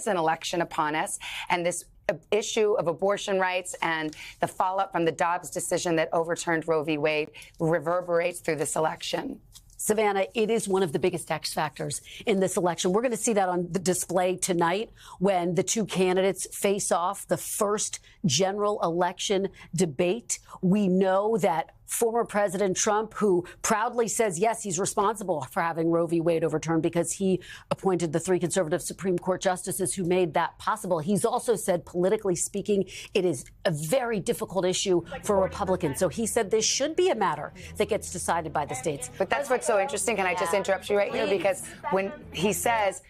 is an election upon us, and this issue of abortion rights and the fallout from the Dobbs decision that overturned Roe v. Wade reverberates through this election. Savannah, it is one of the biggest X factors in this election. We're going to see that on the display tonight when the two candidates face off the first general election debate. We know that former President Trump, who proudly says, yes, he's responsible for having Roe v. Wade overturned because he appointed the 3 conservative Supreme Court justices who made that possible. He's also said, politically speaking, it is a very difficult issue for Republicans. So he said this should be a matter that gets decided by the states. But that's what's so interesting. Can I just interrupt you right here? Because when he says,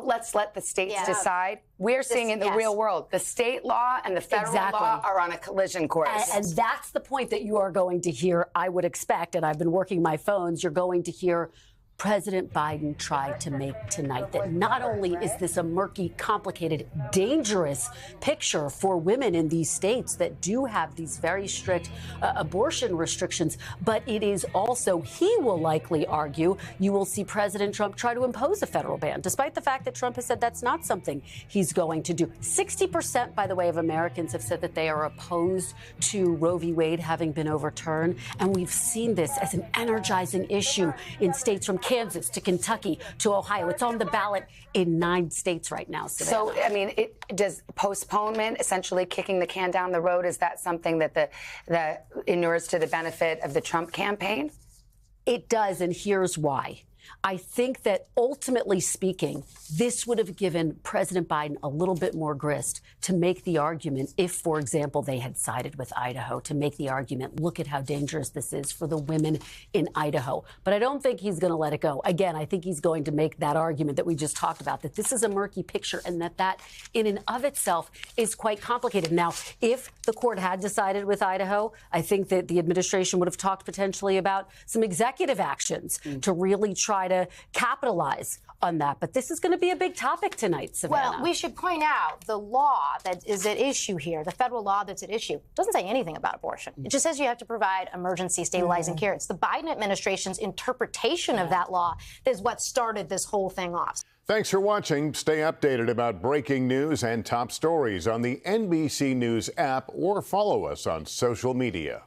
let's let the states decide, we're seeing in the real world, the state law and the federal law are on a collision course. And that's the point that you are going to hear, I would expect, and I've been working my phones, you're going to hear President Biden tried to make tonight, that not only is this a murky, complicated, dangerous picture for women in these states that do have these very strict abortion restrictions, but it is also, he will likely argue, you will see President Trump try to impose a federal ban, despite the fact that Trump has said that's not something he's going to do. 60%, by the way, of Americans have said that they are opposed to Roe v. Wade having been overturned. And we've seen this as an energizing issue in states from Kansas to Kentucky to Ohio. It's on the ballot in 9 states right now. Savannah. So, I mean, does postponement, essentially kicking the can down the road, is that something that that inures to the benefit of the Trump campaign? It does, and here's why. I think that ultimately speaking, this would have given President Biden a little bit more grist to make the argument if, for example, they had sided with Idaho, to make the argument, look at how dangerous this is for the women in Idaho. But I don't think he's going to let it go. Again, I think he's going to make that argument that we just talked about, that this is a murky picture and that in and of itself is quite complicated. Now, if the court had decided with Idaho, I think that the administration would have talked potentially about some executive actions to really try to capitalize on that. But this is going to be a big topic tonight, Savannah. Well, we should point out the law that is at issue here, the federal law that's at issue, doesn't say anything about abortion. It just says you have to provide emergency stabilizing care. It's the Biden administration's interpretation of that law that is what started this whole thing off. Thanks for watching. Stay updated about breaking news and top stories on the NBC News app or follow us on social media.